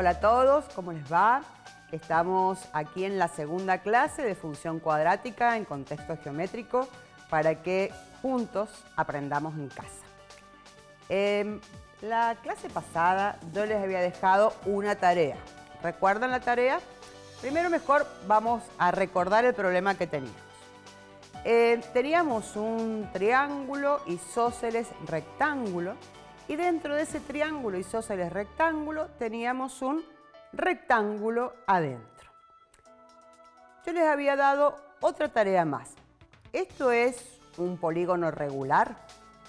Hola a todos, ¿cómo les va? Estamos aquí en la segunda clase de función cuadrática en contexto geométrico para que juntos aprendamos en casa. La clase pasada yo les había dejado una tarea. ¿Recuerdan la tarea? Primero mejor vamos a recordar el problema que teníamos. Teníamos un triángulo isósceles rectángulo y dentro de ese triángulo isósceles rectángulo teníamos un rectángulo adentro. Yo les había dado otra tarea más. Esto es un polígono regular.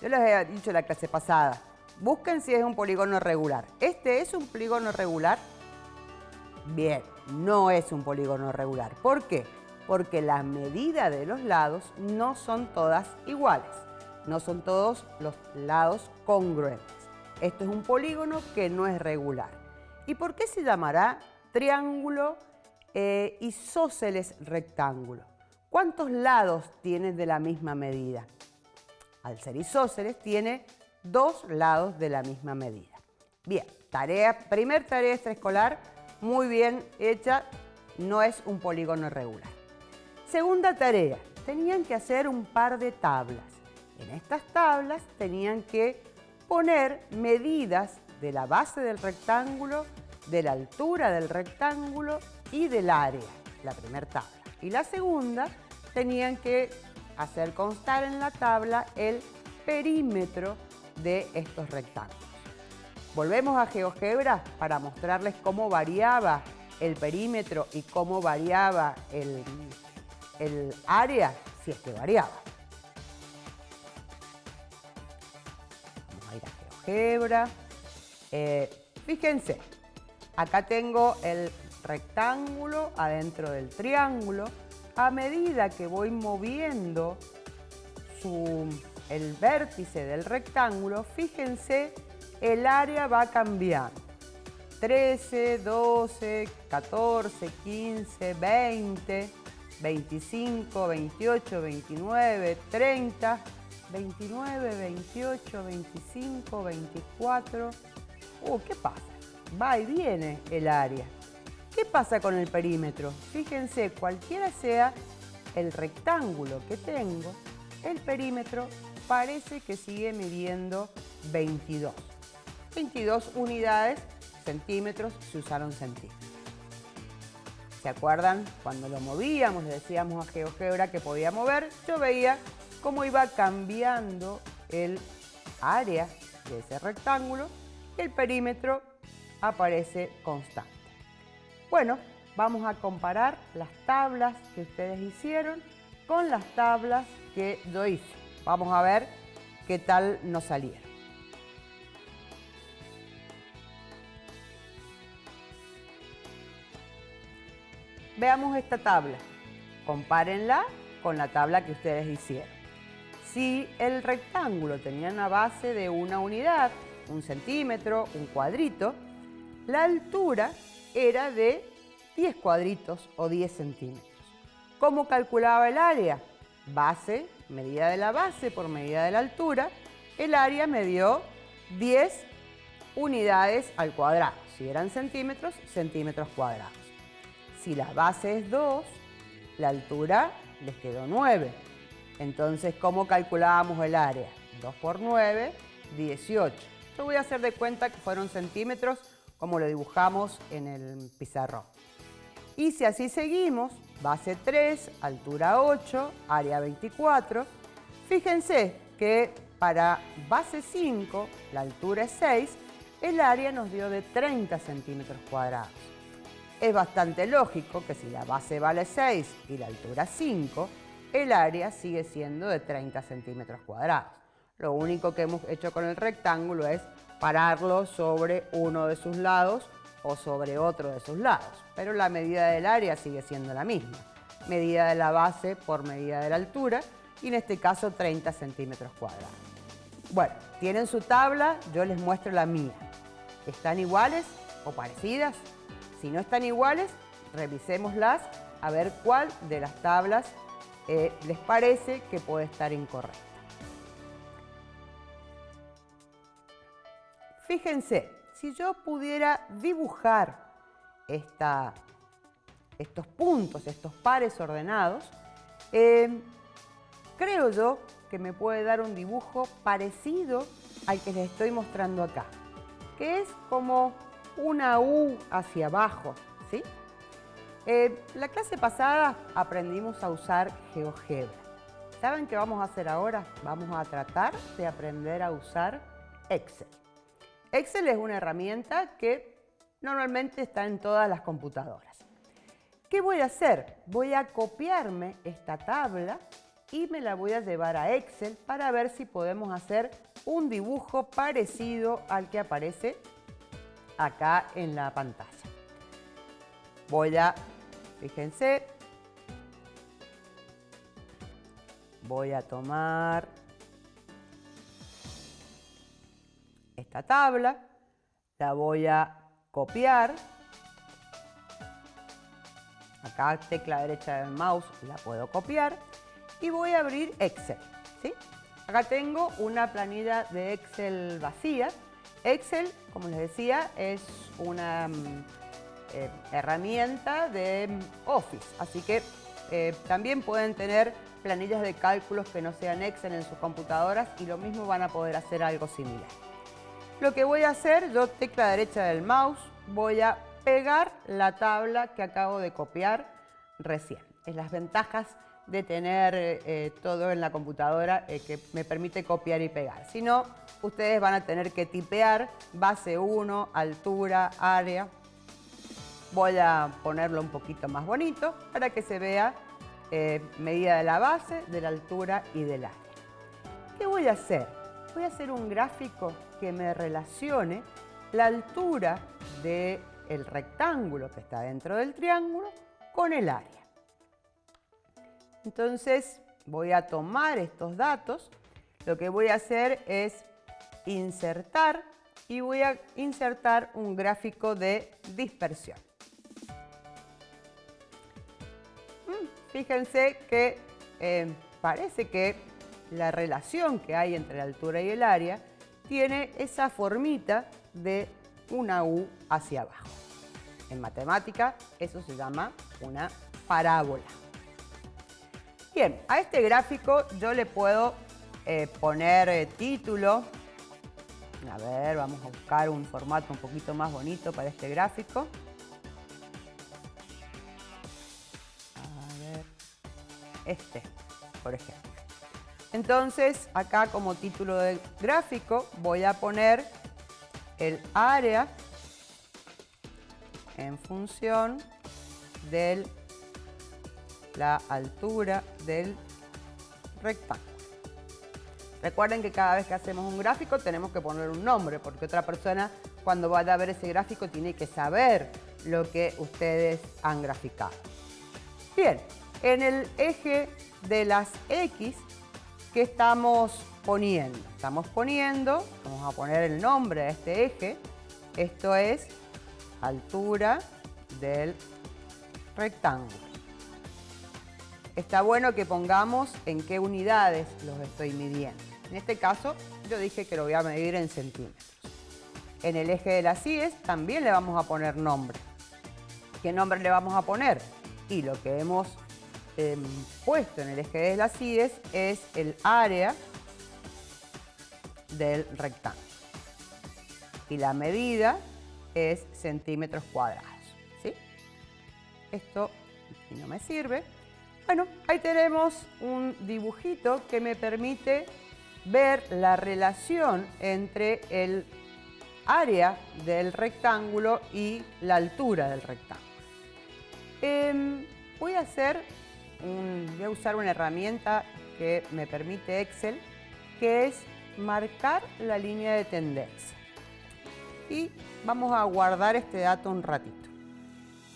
Yo les había dicho en la clase pasada, busquen si es un polígono regular. ¿Este es un polígono regular? Bien, no es un polígono regular. ¿Por qué? Porque la medida de los lados no son todas iguales. No son todos los lados congruentes. Esto es un polígono que no es regular. ¿Y por qué se llamará triángulo isósceles rectángulo? ¿Cuántos lados tiene de la misma medida? Al ser isósceles tiene dos lados de la misma medida. Bien, primer tarea extraescolar, muy bien hecha, no es un polígono regular. Segunda tarea, tenían que hacer un par de tablas. En estas tablas tenían que poner medidas de la base del rectángulo, de la altura del rectángulo y del área, la primera tabla. Y la segunda, tenían que hacer constar en la tabla el perímetro de estos rectángulos. Volvemos a GeoGebra para mostrarles cómo variaba el perímetro y cómo variaba el área, si es que variaba. Vamos a ir a GeoGebra. Fíjense, acá tengo el rectángulo adentro del triángulo. A medida que voy moviendo el vértice del rectángulo, fíjense, el área va cambiando. 13, 12, 14, 15, 20, 25, 28, 29, 30, 29, 28, 25, 24. ¿Qué pasa? Va y viene el área. ¿Qué pasa con el perímetro? Fíjense, cualquiera sea el rectángulo que tengo, el perímetro parece que sigue midiendo 22. 22 unidades, centímetros, se usaron centímetros. ¿Se acuerdan? Cuando lo movíamos, le decíamos a GeoGebra que podía mover, yo veía cómo iba cambiando el área de ese rectángulo y el perímetro aparece constante. Bueno, vamos a comparar las tablas que ustedes hicieron con las tablas que yo hice. Vamos a ver qué tal nos salieron. Veamos esta tabla. Compárenla con la tabla que ustedes hicieron. Si el rectángulo tenía una base de una unidad, un centímetro, un cuadrito, la altura era de 10 cuadritos o 10 centímetros. ¿Cómo calculaba el área? Base, medida de la base por medida de la altura. El área me dio 10 unidades al cuadrado. Si eran centímetros, centímetros cuadrados. Si la base es 2, la altura les quedó 9. Entonces, ¿cómo calculábamos el área? 2 por 9, 18. Yo voy a hacer de cuenta que fueron centímetros como lo dibujamos en el pizarrón. Y si así seguimos, base 3, altura 8, área 24. Fíjense que para base 5, la altura es 6, el área nos dio de 30 centímetros cuadrados. Es bastante lógico que si la base vale 6 y la altura 5, el área sigue siendo de 30 centímetros cuadrados. Lo único que hemos hecho con el rectángulo es pararlo sobre uno de sus lados o sobre otro de sus lados. Pero la medida del área sigue siendo la misma. Medida de la base por medida de la altura y en este caso 30 centímetros cuadrados. Bueno, tienen su tabla, yo les muestro la mía. ¿Están iguales o parecidas? Si no están iguales, revisémoslas a ver cuál de las tablas les parece que puede estar incorrecta. Fíjense, si yo pudiera dibujar estos puntos, estos pares ordenados, creo yo que me puede dar un dibujo parecido al que les estoy mostrando acá, que es como una U hacia abajo, ¿sí? La clase pasada aprendimos a usar GeoGebra. ¿Saben qué vamos a hacer ahora? Vamos a tratar de aprender a usar Excel. Excel es una herramienta que normalmente está en todas las computadoras. ¿Qué voy a hacer? Voy a copiarme esta tabla y me la voy a llevar a Excel para ver si podemos hacer un dibujo parecido al que aparece acá en la pantalla. Fíjense, voy a tomar esta tabla, la voy a copiar. Acá, tecla derecha del mouse, la puedo copiar. Y voy a abrir Excel, ¿sí? Acá tengo una planilla de Excel vacía. Excel, como les decía, es una herramienta de Office, así que también pueden tener planillas de cálculos que no sean Excel en sus computadoras y lo mismo van a poder hacer algo similar. Lo que voy a hacer, yo tecla derecha del mouse, voy a pegar la tabla que acabo de copiar recién. Es las ventajas de tener todo en la computadora que me permite copiar y pegar. Si no, ustedes van a tener que tipear base 1, altura, área. Voy a ponerlo un poquito más bonito para que se vea medida de la base, de la altura y del área. ¿Qué voy a hacer? Voy a hacer un gráfico que me relacione la altura del rectángulo que está dentro del triángulo con el área. Entonces voy a tomar estos datos, lo que voy a hacer es insertar y voy a insertar un gráfico de dispersión. Fíjense que parece que la relación que hay entre la altura y el área tiene esa formita de una U hacia abajo. En matemática eso se llama una parábola. Bien, a este gráfico yo le puedo poner título. A ver, vamos a buscar un formato un poquito más bonito para este gráfico. A ver, este, por ejemplo. Entonces, acá como título del gráfico voy a poner el área en función de la altura del rectángulo. Recuerden que cada vez que hacemos un gráfico tenemos que poner un nombre, porque otra persona cuando vaya a ver ese gráfico tiene que saber lo que ustedes han graficado. Bien, en el eje de las X, ¿qué estamos poniendo? Vamos a poner el nombre a este eje. Esto es altura del rectángulo. Está bueno que pongamos en qué unidades los estoy midiendo. En este caso, yo dije que lo voy a medir en centímetros. En el eje de las Y's también le vamos a poner nombre. ¿Qué nombre le vamos a poner? Y lo que hemos puesto en el eje de las Y's es el área del rectángulo. Y la medida es centímetros cuadrados, ¿sí? Esto aquí no me sirve. Bueno, ahí tenemos un dibujito que me permite ver la relación entre el área del rectángulo y la altura del rectángulo. Voy a usar una herramienta que me permite Excel, que es marcar la línea de tendencia. Y vamos a guardar este dato un ratito.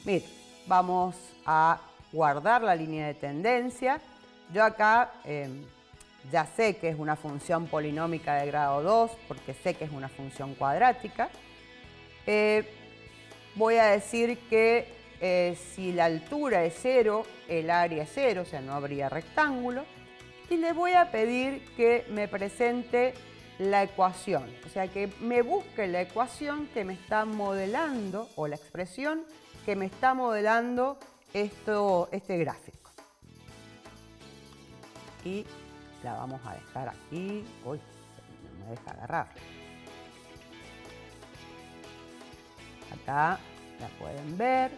Miren, vamos a guardar la línea de tendencia. Yo acá ya sé que es una función polinómica de grado 2 porque sé que es una función cuadrática. Voy a decir que si la altura es 0, el área es 0, o sea, no habría rectángulo. Y le voy a pedir que me presente la ecuación, o sea, que me busque la ecuación que me está modelando o la expresión que me está modelando este gráfico. Y la vamos a dejar aquí. Uy, no me deja agarrar. Acá la pueden ver.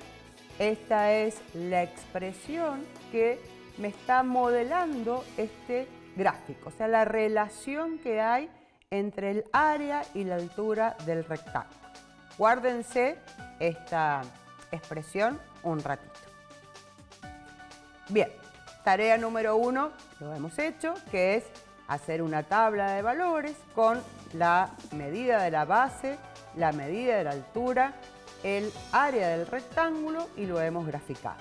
Esta es la expresión que me está modelando este gráfico, o sea, la relación que hay entre el área y la altura del rectángulo. Guárdense esta expresión un ratito. Bien, tarea número 1 lo hemos hecho, que es hacer una tabla de valores con la medida de la base, la medida de la altura, el área del rectángulo y lo hemos graficado.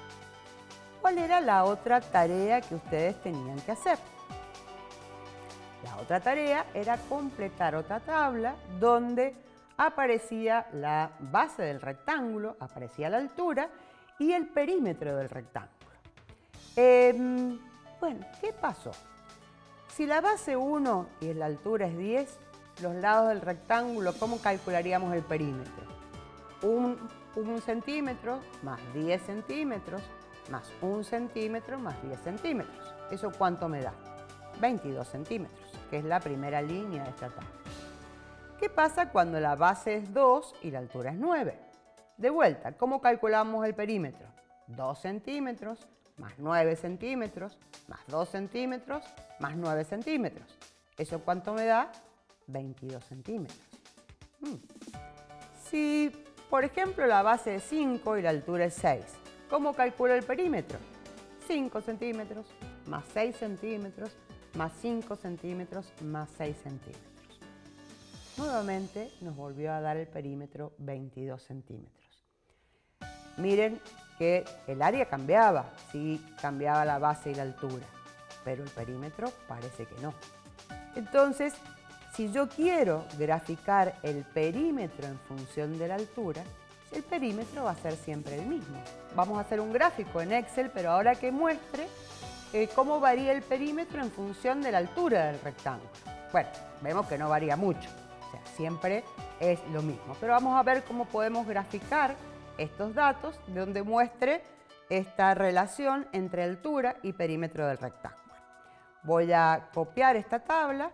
¿Cuál era la otra tarea que ustedes tenían que hacer? La otra tarea era completar otra tabla donde aparecía la base del rectángulo, aparecía la altura y el perímetro del rectángulo. Bueno, ¿qué pasó? Si la base 1 y la altura es 10, los lados del rectángulo, ¿cómo calcularíamos el perímetro? Un centímetro más 10 centímetros más 1 centímetro más 10 centímetros. ¿Eso cuánto me da? 22 centímetros, que es la primera línea de esta tabla. ¿Qué pasa cuando la base es 2 y la altura es 9? De vuelta, ¿cómo calculamos el perímetro? 2 centímetros más 9 centímetros más 2 centímetros más 9 centímetros. ¿Eso cuánto me da? 22 centímetros. Si, por ejemplo, la base es 5 y la altura es 6, ¿cómo calculo el perímetro? 5 centímetros más 6 centímetros más 5 centímetros más 6 centímetros. Nuevamente nos volvió a dar el perímetro 22 centímetros. Miren que el área cambiaba, sí cambiaba la base y la altura, pero el perímetro parece que no. Entonces, si yo quiero graficar el perímetro en función de la altura, el perímetro va a ser siempre el mismo. Vamos a hacer un gráfico en Excel, pero ahora que muestre cómo varía el perímetro en función de la altura del rectángulo. Bueno, vemos que no varía mucho, o sea, siempre es lo mismo. Pero vamos a ver cómo podemos graficar estos datos donde muestre esta relación entre altura y perímetro del rectángulo. Voy a copiar esta tabla,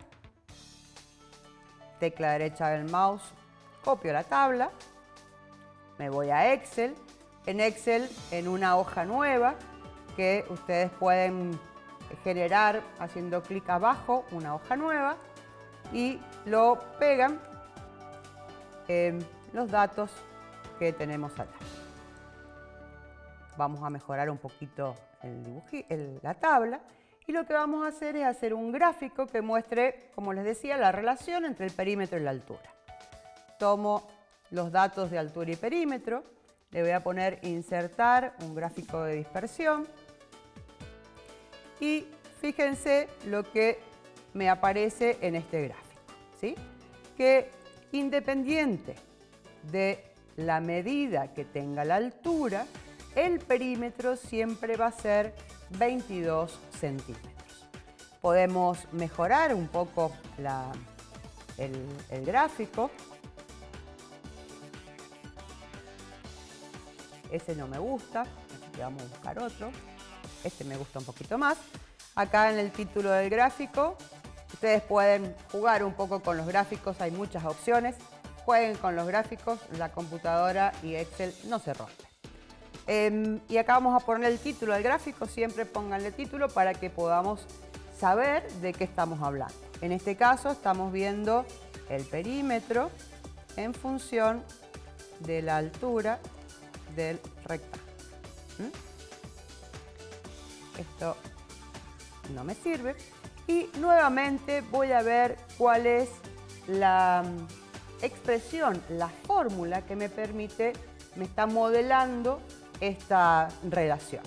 tecla derecha del mouse, copio la tabla, me voy a Excel. En Excel, en una hoja nueva que ustedes pueden generar haciendo clic abajo, una hoja nueva, y lo pegan en los datos que tenemos acá. Vamos a mejorar un poquito la tabla y lo que vamos a hacer es hacer un gráfico que muestre, como les decía, la relación entre el perímetro y la altura. Tomo los datos de altura y perímetro, le voy a poner insertar un gráfico de dispersión y fíjense lo que me aparece en este gráfico, ¿sí? Que independiente de la medida que tenga la altura, el perímetro siempre va a ser 22 centímetros. Podemos mejorar un poco el gráfico. Ese no me gusta, así que vamos a buscar otro. Este me gusta un poquito más. Acá en el título del gráfico, ustedes pueden jugar un poco con los gráficos, hay muchas opciones. Jueguen con los gráficos, la computadora y Excel no se rompen. Y acá vamos a poner el título del gráfico, siempre pónganle título para que podamos saber de qué estamos hablando. En este caso estamos viendo el perímetro en función de la altura del rectángulo. Esto no me sirve. Y nuevamente voy a ver cuál es la expresión, la fórmula que me está modelando esta relación.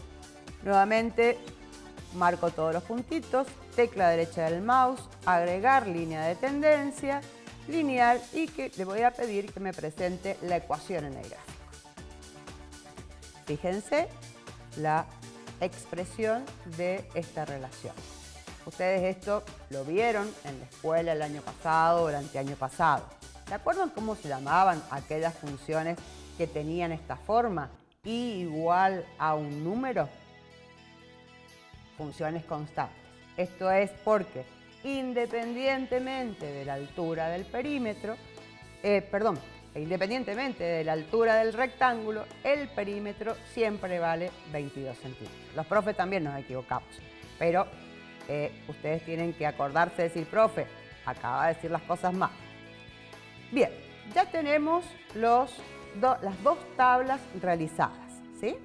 Nuevamente marco todos los puntitos, tecla derecha del mouse, agregar línea de tendencia, lineal y que le voy a pedir que me presente la ecuación en el gráfico. Fíjense la expresión de esta relación. Ustedes esto lo vieron en la escuela el año pasado o el anteaño pasado. ¿Se acuerdan cómo se llamaban aquellas funciones que tenían esta forma? I igual a un número. Funciones constantes. Esto es porque independientemente de la altura del perímetro, independientemente de la altura del rectángulo, el perímetro siempre vale 22 centímetros. Los profes también nos equivocamos, pero ustedes tienen que acordarse de decir, profe, acaba de decir las cosas mal. Bien, ya tenemos las dos tablas realizadas, ¿sí?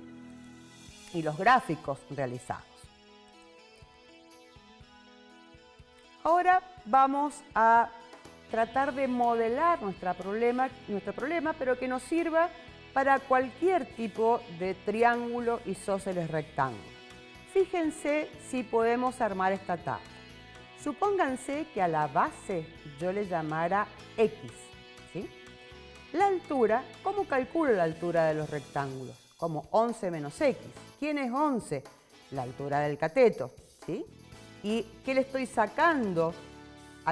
Y los gráficos realizados. Ahora vamos a tratar de modelar nuestro problema, pero que nos sirva para cualquier tipo de triángulo isósceles rectángulo. Fíjense si podemos armar esta tabla. Supónganse que a la base yo le llamara X, ¿sí? La altura, ¿cómo calculo la altura de los rectángulos? Como 11 menos X. ¿Quién es 11? La altura del cateto, ¿sí? ¿Y qué le estoy sacando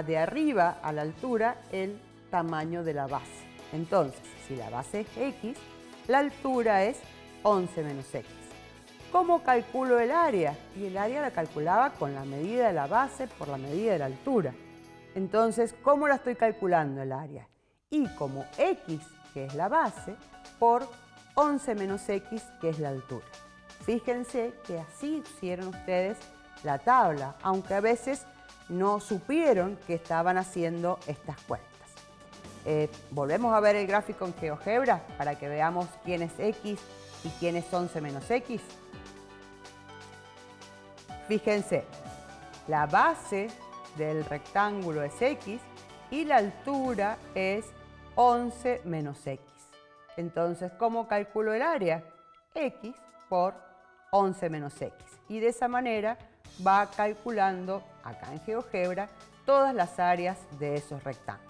de arriba a la altura? El tamaño de la base. Entonces, si la base es X, la altura es 11 menos X. ¿Cómo calculo el área? Y el área la calculaba con la medida de la base por la medida de la altura. Entonces, ¿cómo la estoy calculando el área? Y como X, que es la base, por 11 menos X, que es la altura. Fíjense que así hicieron ustedes la tabla, aunque a veces no supieron que estaban haciendo estas cuentas. Volvemos a ver el gráfico en GeoGebra para que veamos quién es X y quién es 11 menos X. Fíjense, la base del rectángulo es X y la altura es 11 menos X. Entonces, ¿cómo calculo el área? X por 11 menos X. Y de esa manera va calculando acá en GeoGebra todas las áreas de esos rectángulos.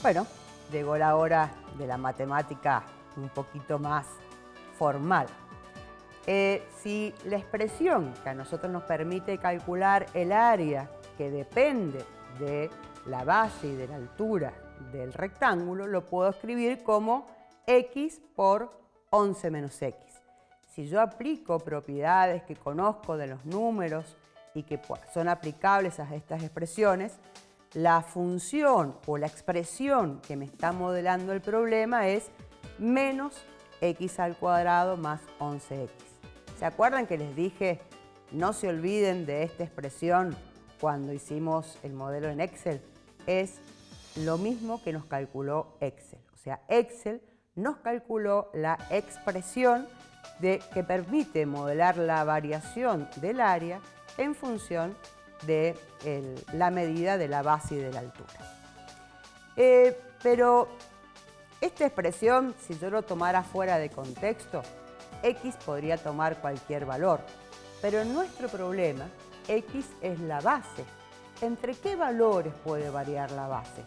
Bueno, llegó la hora de la matemática un poquito más formal. Si la expresión que a nosotros nos permite calcular el área, que depende de la base y de la altura del rectángulo, lo puedo escribir como X por 11 menos X. Si yo aplico propiedades que conozco de los números y que son aplicables a estas expresiones, la función o la expresión que me está modelando el problema es menos x al cuadrado más 11x. ¿Se acuerdan que les dije no se olviden de esta expresión cuando hicimos el modelo en Excel? Es lo mismo que nos calculó Excel. O sea, Excel nos calculó la expresión que permite modelar la variación del área en función de la medida de la base y de la altura. Pero esta expresión, si yo lo tomara fuera de contexto, X podría tomar cualquier valor. Pero en nuestro problema, X es la base. ¿Entre qué valores puede variar la base?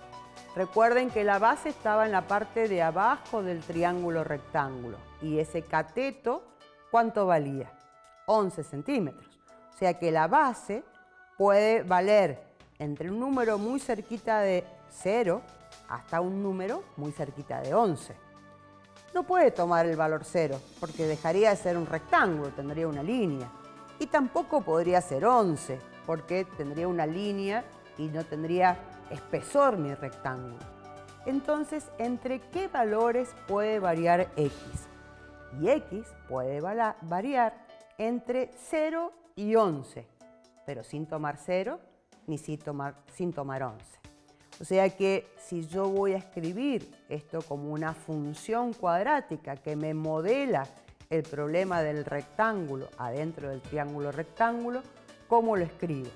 Recuerden que la base estaba en la parte de abajo del triángulo rectángulo y ese cateto, ¿cuánto valía? 11 centímetros. O sea que la base puede valer entre un número muy cerquita de 0 hasta un número muy cerquita de 11. No puede tomar el valor 0 porque dejaría de ser un rectángulo, tendría una línea. Y tampoco podría ser 11 porque tendría una línea y no tendría espesor mi rectángulo. Entonces, ¿entre qué valores puede variar X? Y X puede variar entre 0 y 11, pero sin tomar 0 ni sin tomar 11. O sea que si yo voy a escribir esto como una función cuadrática que me modela el problema del rectángulo adentro del triángulo rectángulo, ¿cómo lo escribo?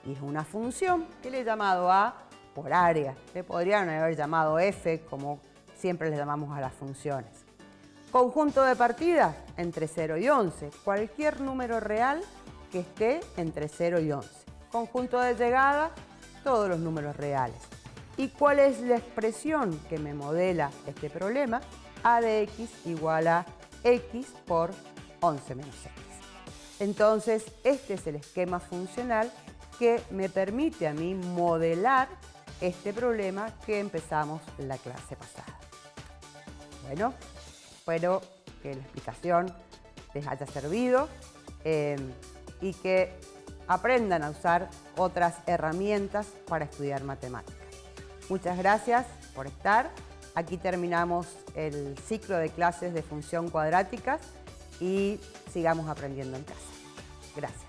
Y es una función que le he llamado A por área. Le podrían haber llamado F, como siempre le llamamos a las funciones. Conjunto de partida, entre 0 y 11. Cualquier número real que esté entre 0 y 11. Conjunto de llegada, todos los números reales. ¿Y cuál es la expresión que me modela este problema? A de X igual a X por 11 menos X. Entonces, este es el esquema funcional que me permite a mí modelar este problema que empezamos en la clase pasada. Bueno, espero que la explicación les haya servido y que aprendan a usar otras herramientas para estudiar matemáticas. Muchas gracias por estar. Aquí terminamos el ciclo de clases de función cuadráticas y sigamos aprendiendo en casa. Gracias.